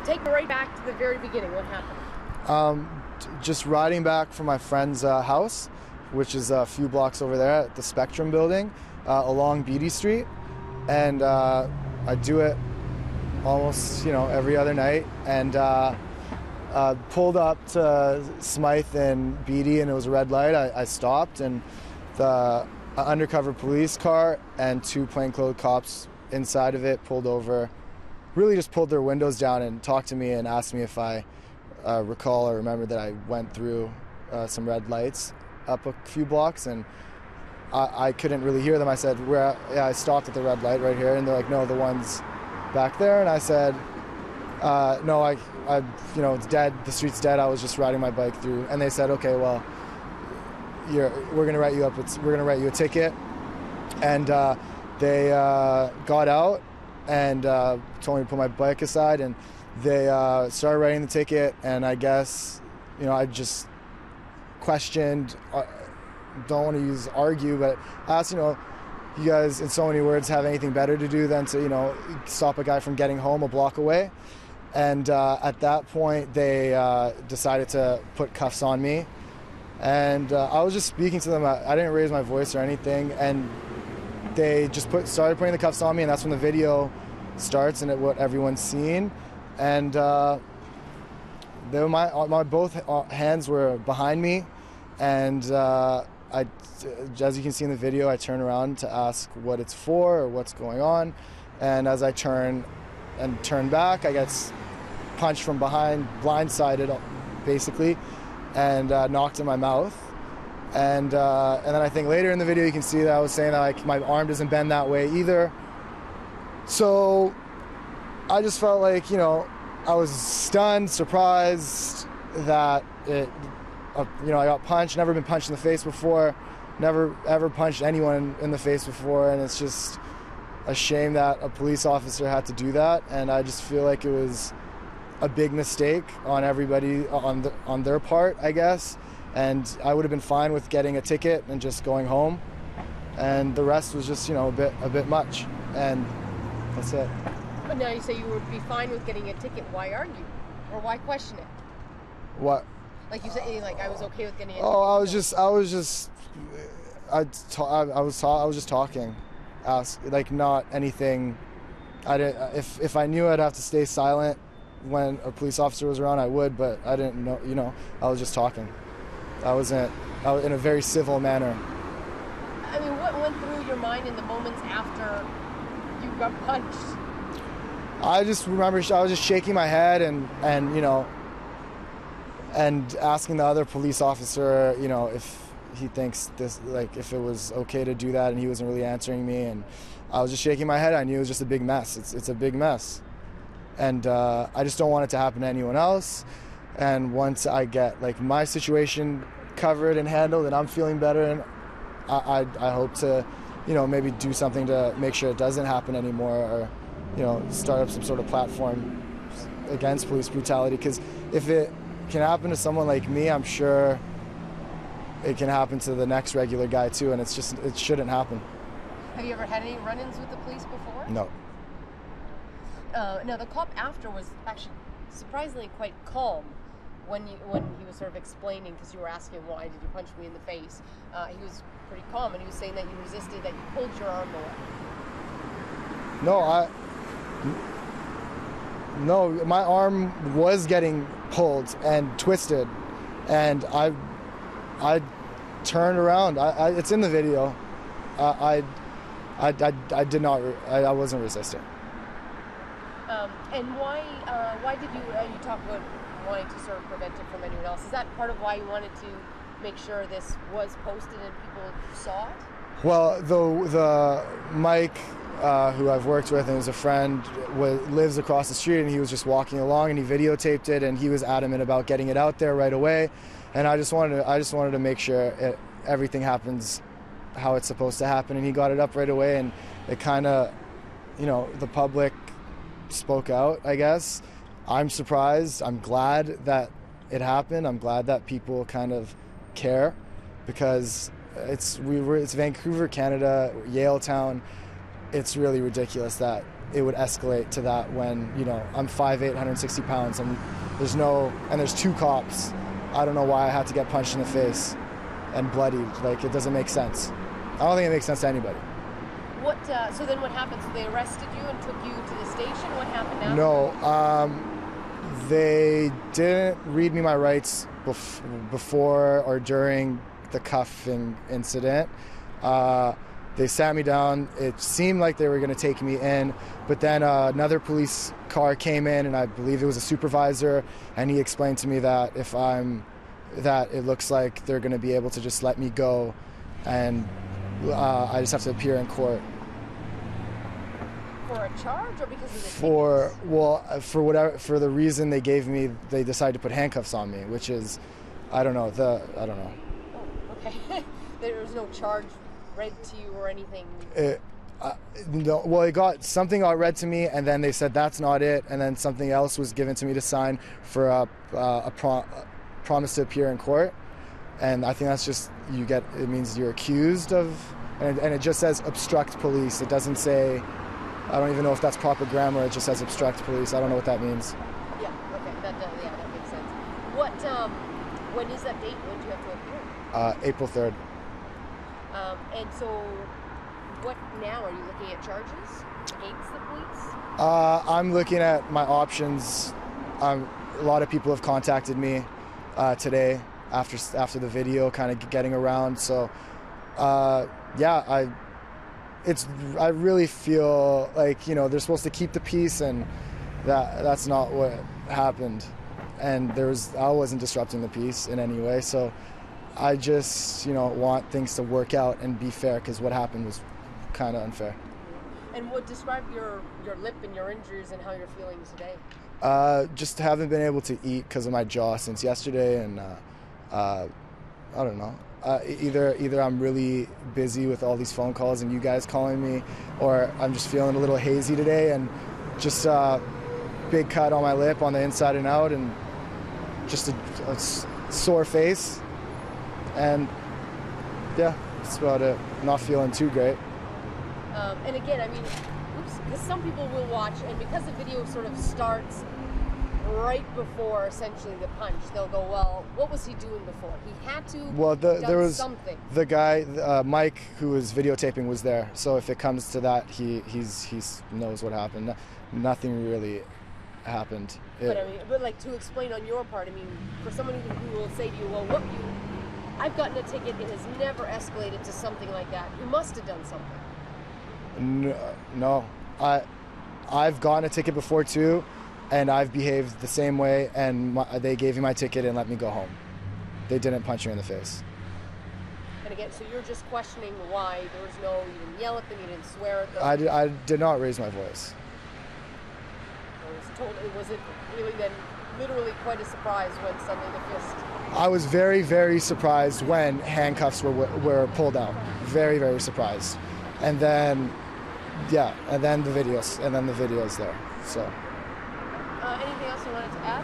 Take me right back to the very beginning. What happened? Just riding back from my friend's house, which is a few blocks over there at the Spectrum building, along Beatty Street. And I do it almost, every other night. And pulled up to Smythe and Beatty, and it was a red light. I stopped, and the undercover police car and 2 plainclothes cops inside of it pulled over, really just pulled their windows down and talked to me and asked me if I recall or remember that I went through some red lights up a few blocks, and I couldn't really hear them. I said, I stopped at the red light right here, and they're like, no, the one's back there. And I said, no, it's dead. The street's dead. I was just riding my bike through. And they said, okay, well, we're gonna write you up. We're gonna write you a ticket. And they got out and told me to put my bike aside, and they started writing the ticket. And I guess, I just questioned. Don't want to use argue, but I asked, you guys, in so many words, have anything better to do than to, stop a guy from getting home a block away? And at that point, they decided to put cuffs on me. And I was just speaking to them. I didn't raise my voice or anything. And they just started putting the cuffs on me, and that's when the video starts and what everyone's seen. And my both hands were behind me. And as you can see in the video, I turn around to ask what it's for or what's going on. And as I turn back, I get punched from behind, blindsided, basically, and knocked in my mouth. And then I think later in the video you can see that I was saying that my arm doesn't bend that way either. So I just felt like, I was stunned, surprised that I got punched. Never been punched in the face before. Never ever punched anyone in the face before, and it's just a shame that a police officer had to do that. And I just feel like it was a big mistake on everybody on their part, I guess. And I would have been fine with getting a ticket and just going home. And the rest was just, a bit much. And that's it. But now you say you would be fine with getting a ticket. Why argue? Or why question it? What? Like you said, I was okay with getting a ticket. Oh, I was just talking. Not anything. I didn't. If I knew I'd have to stay silent when a police officer was around, I would. But I didn't know. I was just talking. I was in a very civil manner. I mean, what went through your mind in the moments after you got punched? I just remember I was just shaking my head and asking the other police officer, if he thinks this, if it was okay to do that, and he wasn't really answering me. And I was just shaking my head. I knew it was just a big mess. It's a big mess. And I just don't want it to happen to anyone else. And once I get my situation covered and handled and I'm feeling better, and I hope to, maybe do something to make sure it doesn't happen anymore, or, start up some sort of platform against police brutality. Because if it can happen to someone like me, I'm sure it can happen to the next regular guy too, and it shouldn't happen. Have you ever had any run-ins with the police before? No. No, the cop after was actually surprisingly quite calm when he was sort of explaining, because you were asking why did you punch me in the face. He was pretty calm, and he was saying that you resisted, that you pulled your arm away. No, my arm was getting pulled and twisted, and I turned around. It's in the video. I did not. I wasn't resisting. And why did you talk about wanting to sort of prevent it from anyone else? Is that part of why you wanted to make sure this was posted and people saw it? Well, the Mike, who I've worked with and is a friend, lives across the street, and he was just walking along and he videotaped it, and he was adamant about getting it out there right away. And I just wanted to make sure everything happens how it's supposed to happen, and he got it up right away, and it kind of, the public spoke out, I guess. I'm surprised. I'm glad that it happened. I'm glad that people kind of care, because it's Vancouver, Canada, Yaletown. It's really ridiculous that it would escalate to that when, you know, I'm 5'8", 160 pounds, and there's two cops. I don't know why I had to get punched in the face and bloodied. Like, it doesn't make sense. I don't think it makes sense to anybody. So then what happened? So they arrested you and took you to the station? What happened now? No, they didn't read me my rights before or during the cuffing incident. They sat me down. It seemed like they were going to take me in, but then another police car came in, and I believe it was a supervisor, and he explained to me that that it looks like they're going to be able to just let me go, and I just have to appear in court. For a charge, or because of the tickets? For the reason they gave me, they decided to put handcuffs on me, which is, I don't know. Oh, okay. There was no charge read to you or anything? No. Well, something got read to me, and then they said that's not it, and then something else was given to me to sign for a promise to appear in court, and I think that's just it means you're accused of, and it just says obstruct police. It doesn't say. I don't even know if that's proper grammar. It just says obstruct police. I don't know what that means. Yeah. Okay. That makes sense. When is that date? When do you have to appear? April 3rd. And so, what now? Are you looking at charges against the police? I'm looking at my options. A lot of people have contacted me today after the video, kind of getting around. So, I really feel like, you know, they're supposed to keep the peace, and that's not what happened. And I wasn't disrupting the peace in any way. So I just, you know, want things to work out and be fair, because what happened was kind of unfair. And describe your lip and your injuries and how you're feeling today? Just haven't been able to eat because of my jaw since yesterday, and I don't know. Either I'm really busy with all these phone calls and you guys calling me, or I'm just feeling a little hazy today, and just big cut on my lip on the inside and out, and just a sore face, and yeah, that's about it. Not feeling too great. And again, I mean, because some people will watch, and because the video sort of starts right before essentially the punch, they'll go, well, what was he doing before? He had to. Well, there was something. The guy, Mike, who was videotaping, was there. So if it comes to that, he knows what happened. Nothing really happened. But like, to explain on your part, I mean, for someone who will say to you, well, I've gotten a ticket, it has never escalated to something like that. You must have done something. No. I've gotten a ticket before too, and I've behaved the same way, and they gave me my ticket and let me go home. They didn't punch me in the face. And again, so you're just questioning why there was you didn't yell at them, you didn't swear at them? I did not raise my voice. Was it really then literally quite a surprise when suddenly the fist? I was very, very surprised when handcuffs were pulled out. Very, very surprised. And then, the videos there. So. Anything else you wanted to add?